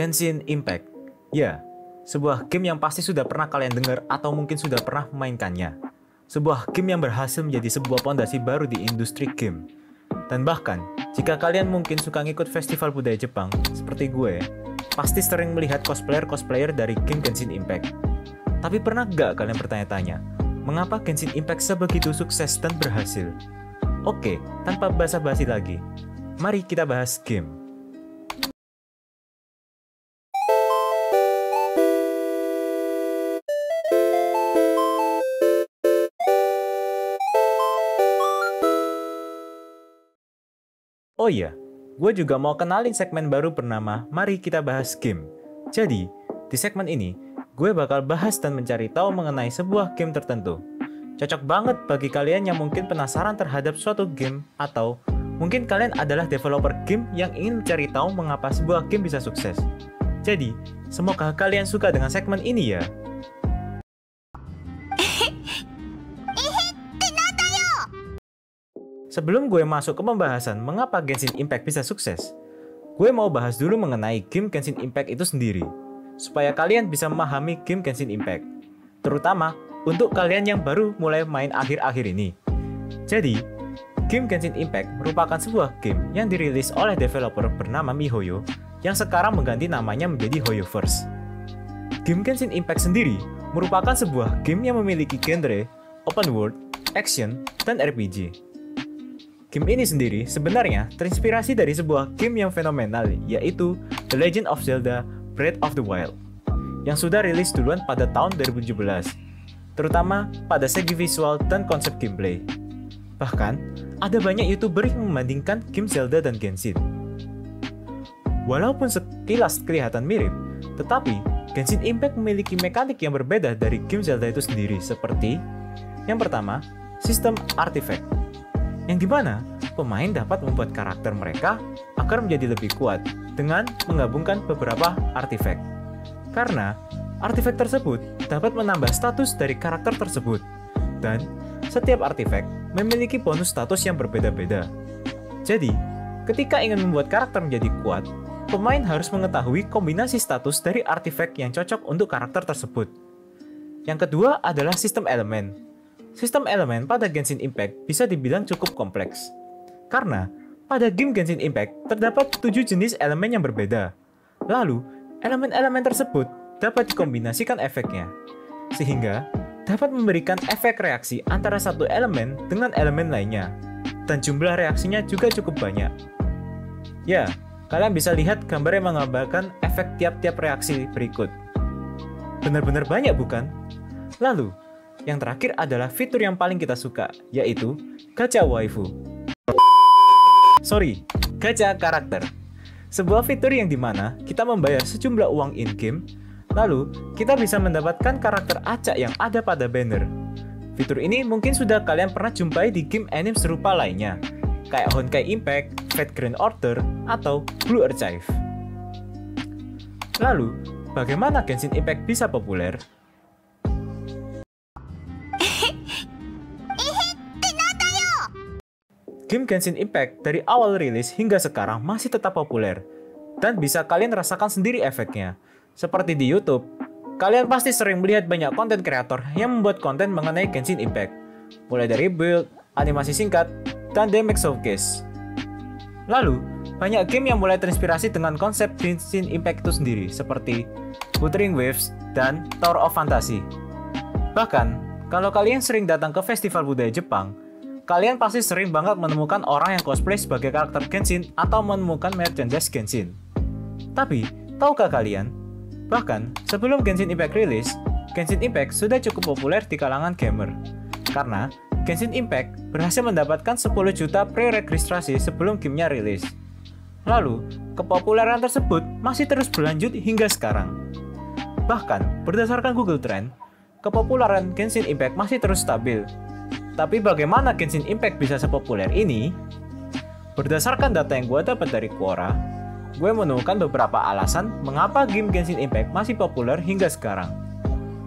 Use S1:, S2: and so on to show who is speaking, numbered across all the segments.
S1: Genshin Impact. Ya, sebuah game yang pasti sudah pernah kalian dengar atau mungkin sudah pernah memainkannya. Sebuah game yang berhasil menjadi sebuah pondasi baru di industri game. Dan bahkan, jika kalian mungkin suka ngikut festival budaya Jepang, seperti gue, pasti sering melihat cosplayer-cosplayer dari game Genshin Impact. Tapi pernah gak kalian bertanya-tanya, mengapa Genshin Impact sebegitu sukses dan berhasil? Oke, tanpa basa-basi lagi, mari kita bahas game. Oh iya, gue juga mau kenalin segmen baru bernama Mari Kita Bahas Game. Jadi, di segmen ini, gue bakal bahas dan mencari tahu mengenai sebuah game tertentu. Cocok banget bagi kalian yang mungkin penasaran terhadap suatu game, atau mungkin kalian adalah developer game yang ingin mencari tahu mengapa sebuah game bisa sukses. Jadi, semoga kalian suka dengan segmen ini ya. Sebelum gue masuk ke pembahasan mengapa Genshin Impact bisa sukses, gue mau bahas dulu mengenai game Genshin Impact itu sendiri, supaya kalian bisa memahami game Genshin Impact, terutama untuk kalian yang baru mulai main akhir-akhir ini. Jadi, game Genshin Impact merupakan sebuah game yang dirilis oleh developer bernama miHoYo yang sekarang mengganti namanya menjadi HoYoverse. Game Genshin Impact sendiri merupakan sebuah game yang memiliki genre open world, action, dan RPG. Game ini sendiri sebenarnya terinspirasi dari sebuah game yang fenomenal, yaitu The Legend of Zelda Breath of the Wild, yang sudah rilis duluan pada tahun 2017, terutama pada segi visual dan konsep gameplay. Bahkan, ada banyak YouTuber yang membandingkan game Zelda dan Genshin. Walaupun sekilas kelihatan mirip, tetapi Genshin Impact memiliki mekanik yang berbeda dari game Zelda itu sendiri, seperti yang pertama, sistem artifact, yang dimana pemain dapat membuat karakter mereka agar menjadi lebih kuat dengan menggabungkan beberapa artefak. Karena artefak tersebut dapat menambah status dari karakter tersebut, dan setiap artefak memiliki bonus status yang berbeda-beda. Jadi, ketika ingin membuat karakter menjadi kuat, pemain harus mengetahui kombinasi status dari artefak yang cocok untuk karakter tersebut. Yang kedua adalah sistem elemen. Sistem elemen pada Genshin Impact bisa dibilang cukup kompleks. Karena pada game Genshin Impact terdapat 7 jenis elemen yang berbeda. Lalu, elemen-elemen tersebut dapat dikombinasikan efeknya, sehingga dapat memberikan efek reaksi antara satu elemen dengan elemen lainnya. Dan jumlah reaksinya juga cukup banyak. Ya, kalian bisa lihat gambar yang menggambarkan efek tiap-tiap reaksi berikut. Benar-benar banyak bukan? Lalu, yang terakhir adalah fitur yang paling kita suka, yaitu gacha waifu. Gacha karakter. Sebuah fitur yang dimana kita membayar sejumlah uang in-game, lalu kita bisa mendapatkan karakter acak yang ada pada banner. Fitur ini mungkin sudah kalian pernah jumpai di game anime serupa lainnya, kayak Honkai Impact, Fate Grand Order, atau Blue Archive. Lalu, bagaimana Genshin Impact bisa populer? Game Genshin Impact dari awal rilis hingga sekarang masih tetap populer, dan bisa kalian rasakan sendiri efeknya. Seperti di YouTube, kalian pasti sering melihat banyak konten kreator yang membuat konten mengenai Genshin Impact, mulai dari build, animasi singkat, dan damage showcase. Lalu, banyak game yang mulai terinspirasi dengan konsep Genshin Impact itu sendiri, seperti Wuthering Waves dan Tower of Fantasy. Bahkan, kalau kalian sering datang ke festival budaya Jepang, kalian pasti sering banget menemukan orang yang cosplay sebagai karakter Genshin atau menemukan merchandise Genshin. Tapi, tahukah kalian? Bahkan, sebelum Genshin Impact rilis, Genshin Impact sudah cukup populer di kalangan gamer. Karena, Genshin Impact berhasil mendapatkan 10 juta pre-registrasi sebelum gamenya rilis. Lalu, kepopuleran tersebut masih terus berlanjut hingga sekarang. Bahkan, berdasarkan Google Trend, kepopuleran Genshin Impact masih terus stabil. Tapi bagaimana Genshin Impact bisa sepopuler ini? Berdasarkan data yang gue dapat dari Quora, gue menemukan beberapa alasan mengapa game Genshin Impact masih populer hingga sekarang.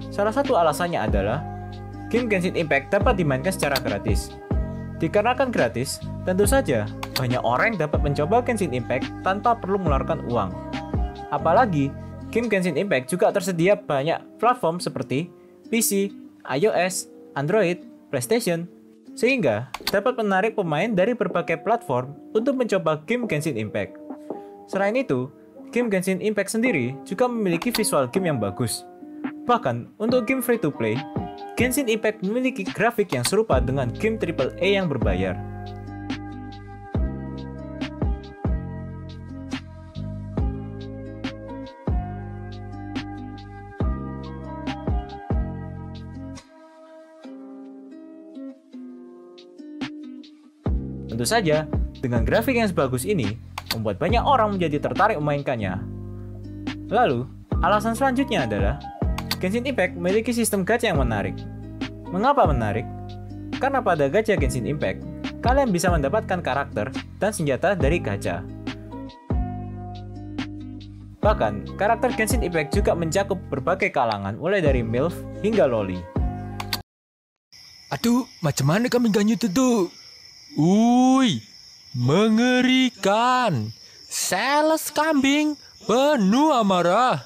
S1: Salah satu alasannya adalah, game Genshin Impact dapat dimainkan secara gratis. Dikarenakan gratis, tentu saja banyak orang yang dapat mencoba Genshin Impact tanpa perlu mengeluarkan uang. Apalagi, game Genshin Impact juga tersedia banyak platform seperti PC, iOS, Android, PlayStation, sehingga dapat menarik pemain dari berbagai platform untuk mencoba game Genshin Impact. Selain itu, game Genshin Impact sendiri juga memiliki visual game yang bagus. Bahkan, untuk game free-to-play, Genshin Impact memiliki grafik yang serupa dengan game AAA yang berbayar. Tentu saja, dengan grafik yang sebagus ini, membuat banyak orang menjadi tertarik memainkannya. Lalu, alasan selanjutnya adalah, Genshin Impact memiliki sistem gacha yang menarik. Mengapa menarik? Karena pada gacha Genshin Impact, kalian bisa mendapatkan karakter dan senjata dari gacha. Bahkan, karakter Genshin Impact juga mencakup berbagai kalangan mulai dari MILF hingga loli.
S2: Aduh, macam mana kami ganyu tu? Ui, mengerikan. Sales kambing penuh amarah.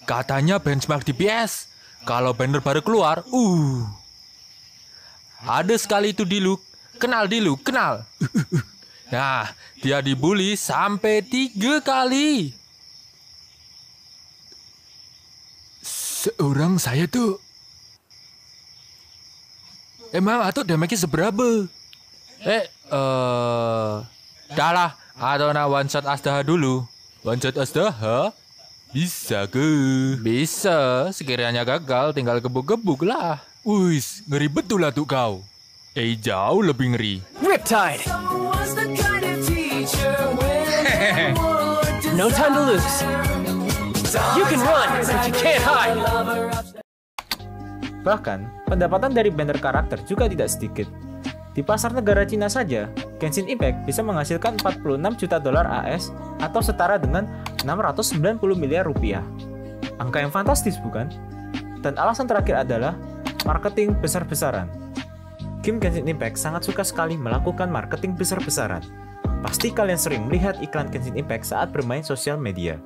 S2: Katanya benchmark DPS. Kalau banner baru keluar, ada sekali itu Diluc. Kenal Diluc, kenal. Nah, dia dibully sampai 3 kali. Seorang saya tuh. Emang atau damage-nya seberapa? Dah lah, atau nak one shot Aztaha dulu. One shot Aztaha? Bisa ke? Bisa, sekiranya gagal tinggal gebuk-gebuk lah. Wis, ngeri betul lah tuh kau. Jauh lebih ngeri.
S3: Riptide! No time to lose. You can run, but you can't hide.
S1: Bahkan, pendapatan dari banner karakter juga tidak sedikit. Di pasar negara Cina saja, Genshin Impact bisa menghasilkan 46 juta dolar AS atau setara dengan 690 miliar rupiah. Angka yang fantastis bukan? Dan alasan terakhir adalah marketing besar-besaran. Game Genshin Impact sangat suka sekali melakukan marketing besar-besaran. Pasti kalian sering melihat iklan Genshin Impact saat bermain sosial media.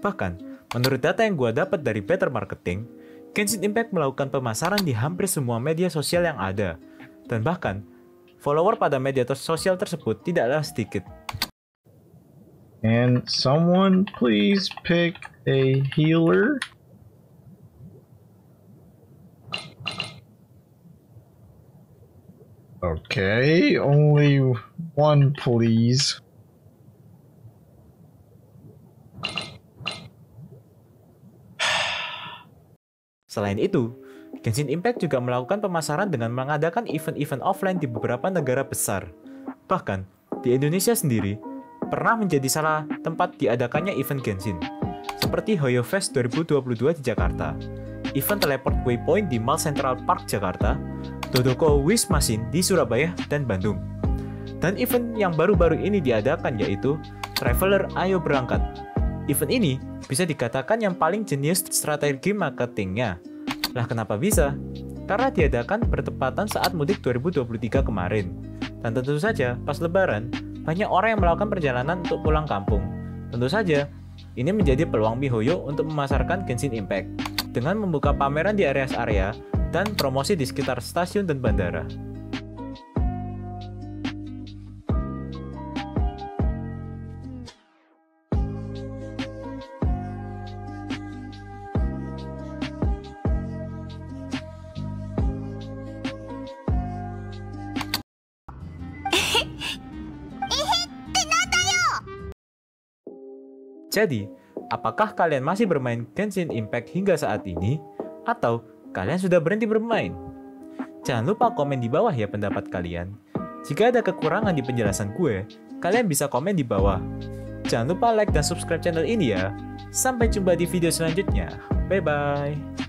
S1: Bahkan, menurut data yang gua dapat dari Better Marketing, Genshin Impact melakukan pemasaran di hampir semua media sosial yang ada. Dan bahkan, follower pada media sosial tersebut tidaklah sedikit.
S4: And someone please pick a healer. Okay, only one please.
S1: Selain itu, Genshin Impact juga melakukan pemasaran dengan mengadakan event-event offline di beberapa negara besar. Bahkan, di Indonesia sendiri, pernah menjadi salah tempat diadakannya event Genshin, seperti Hoyo Fest 2022 di Jakarta, event Teleport Waypoint di Mall Central Park Jakarta, Dodoko Wish Machine di Surabaya dan Bandung. Dan event yang baru-baru ini diadakan yaitu Traveler Ayo Berangkat. Event ini bisa dikatakan yang paling jenius strategi marketingnya. Lah kenapa bisa? Karena diadakan bertepatan saat mudik 2023 kemarin. Dan tentu saja, pas lebaran, banyak orang yang melakukan perjalanan untuk pulang kampung. Tentu saja, ini menjadi peluang miHoYo untuk memasarkan Genshin Impact dengan membuka pameran di area dan promosi di sekitar stasiun dan bandara. Jadi, apakah kalian masih bermain Genshin Impact hingga saat ini? Atau kalian sudah berhenti bermain? Jangan lupa komen di bawah ya pendapat kalian. Jika ada kekurangan di penjelasan gue, kalian bisa komen di bawah. Jangan lupa like dan subscribe channel ini ya. Sampai jumpa di video selanjutnya. Bye-bye.